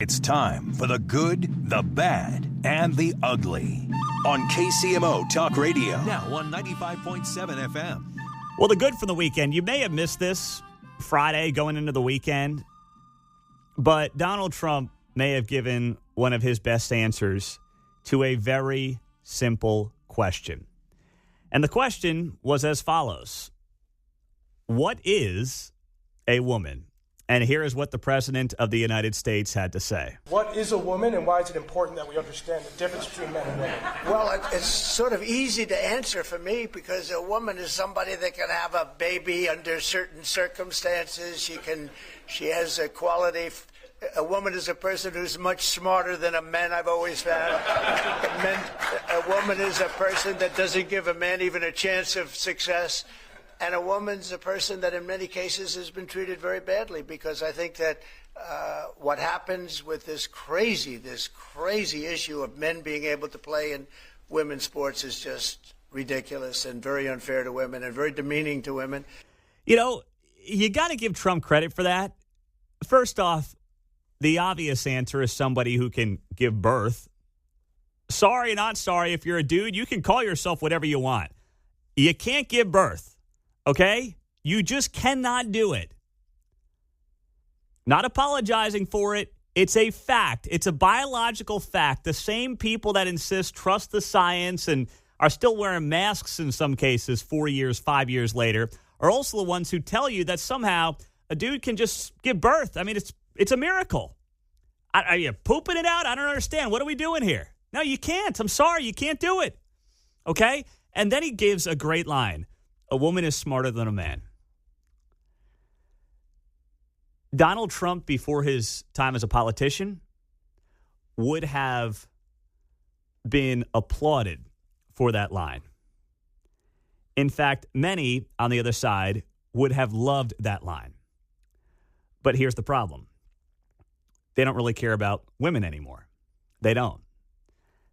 It's time for the good, the bad, and the ugly on KCMO Talk Radio. Now on 95.7 FM. Well, the good from the weekend, you may have missed this Friday going into the weekend, but Donald Trump may have given one of his best answers to a very simple question. And the question was as follows. What is a woman? And here is what the President of the United States had to say. What is a woman, and why is it important that we understand the difference between men and women? Well, it's sort of easy to answer for me because a woman is somebody that can have a baby under certain circumstances. She has a quality. A woman is a person who's much smarter than a man, I've always found. A woman is a person that doesn't give a man even a chance of success. And a woman's a person that in many cases has been treated very badly, because I think that what happens with this crazy issue of men being able to play in women's sports is just ridiculous and very unfair to women and very demeaning to women. You know, you got to give Trump credit for that. First off, the obvious answer is somebody who can give birth. Sorry, not sorry. If you're a dude, you can call yourself whatever you want. You can't give birth. Okay? You just cannot do it. Not apologizing for it. It's a fact. It's a biological fact. The same people that insist trust the science and are still wearing masks in some cases 4 years, 5 years later are also the ones who tell you that somehow a dude can just give birth. I mean, it's a miracle. Are you pooping it out? I don't understand. What are we doing here? No, you can't. I'm sorry. You can't do it. Okay? And then he gives a great line. A woman is smarter than a man. Donald Trump, before his time as a politician, would have been applauded for that line. In fact, many on the other side would have loved that line. But here's the problem. They don't really care about women anymore. They don't.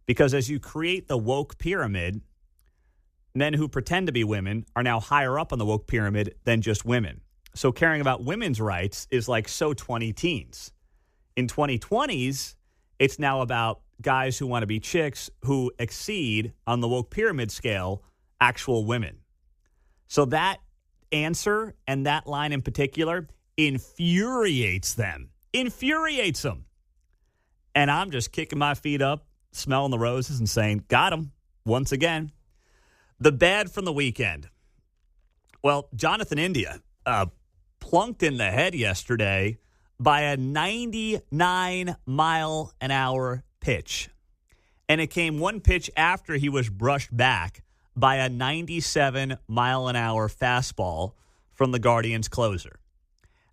Because as you create the woke pyramid, men who pretend to be women are now higher up on the woke pyramid than just women. So caring about women's rights is like so 20 teens. In 2020s, it's now about guys who want to be chicks who exceed on the woke pyramid scale actual women. So that answer and that line in particular infuriates them. Infuriates them. And I'm just kicking my feet up, smelling the roses and saying, got him once again. The bad from the weekend. Well, Jonathan India plunked in the head yesterday by a 99-mile-an-hour pitch. And it came one pitch after he was brushed back by a 97-mile-an-hour fastball from the Guardians closer.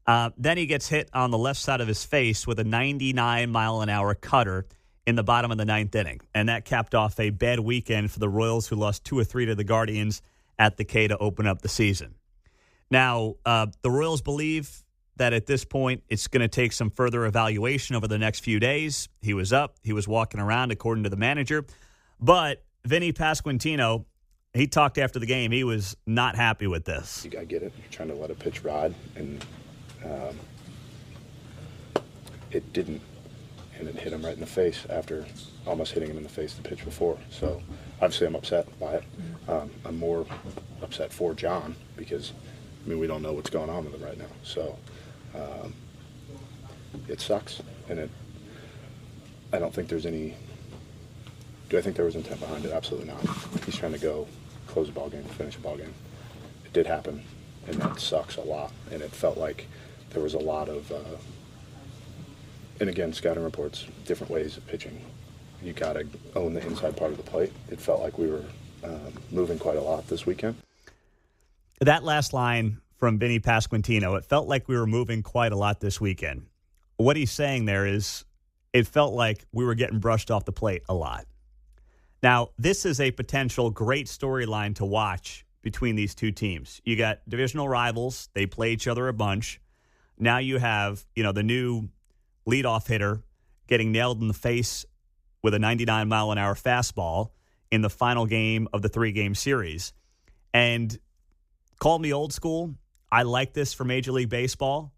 Then he gets hit on the left side of his face with a 99-mile-an-hour cutter in the bottom of the ninth inning. And that capped off a bad weekend for the Royals, who lost 2 or 3 to the Guardians at the K to open up the season. Now, the Royals believe that at this point it's going to take some further evaluation over the next few days. He was up. He was walking around, according to the manager. But Vinny Pasquantino, he talked after the game. He was not happy with this. I get it. You're trying to let a pitch ride, and it didn't. And it hit him right in the face after almost hitting him in the face the pitch before. So obviously I'm upset by it. I'm more upset for John because, we don't know what's going on with him right now. So it sucks. And I don't think there's any – do I think there was intent behind it? Absolutely not. He's trying to go close a ball game, finish a ball game. It did happen, and that sucks a lot. And it felt like there was a lot of and again, scouting reports, different ways of pitching. You got to own the inside part of the plate. It felt like we were moving quite a lot this weekend. That last line from Vinny Pasquantino, it felt like we were moving quite a lot this weekend. What he's saying there is it felt like we were getting brushed off the plate a lot. Now, this is a potential great storyline to watch between these two teams. You got divisional rivals. They play each other a bunch. Now you have, the new leadoff hitter getting nailed in the face with a 99-mile-an-hour fastball in the final game of the 3-game series. And call me old school. I like this for Major League Baseball.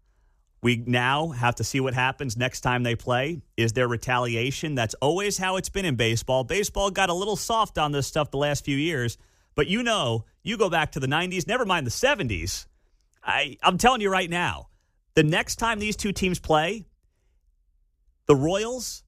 We now have to see what happens next time they play. Is there retaliation? That's always how it's been in baseball. Baseball got a little soft on this stuff the last few years. But you go back to the 90s, never mind the 70s. I'm telling you right now, the next time these two teams play, the Royals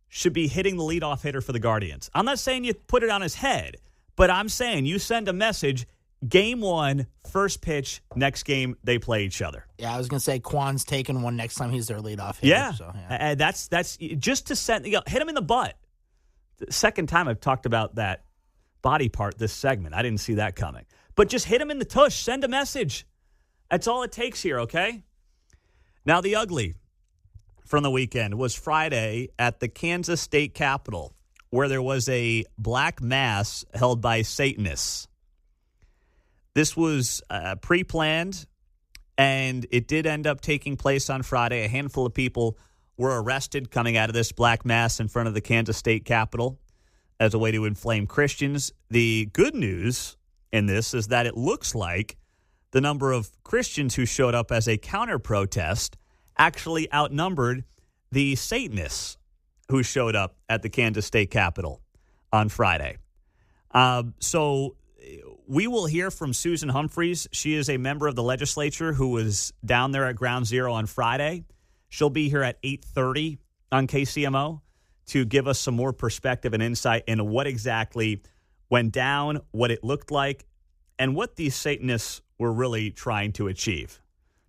should be hitting the leadoff hitter for the Guardians. I'm not saying you put it on his head, but I'm saying you send a message. Game 1, first pitch, next game they play each other. Yeah, I was going to say Kwan's taking one next time he's their leadoff hitter. Yeah, so, and that's just to send, hit him in the butt. The second time I've talked about that body part this segment. I didn't see that coming. But just hit him in the tush. Send a message. That's all it takes here, okay? Now, the ugly from the weekend was Friday at the Kansas State Capitol, where there was a black mass held by Satanists. This was pre-planned, and it did end up taking place on Friday. A handful of people were arrested coming out of this black mass in front of the Kansas State Capitol as a way to inflame Christians. The good news in this is that it looks like the number of Christians who showed up as a counter-protest actually outnumbered the Satanists who showed up at the Kansas State Capitol on Friday. So we will hear from Susan Humphreys. She is a member of the legislature who was down there at Ground Zero on Friday. She'll be here at 8:30 on KCMO to give us some more perspective and insight into what exactly went down, what it looked like, and what these Satanists were really trying to achieve.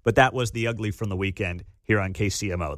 But that was the ugly from the weekend here on KCMO.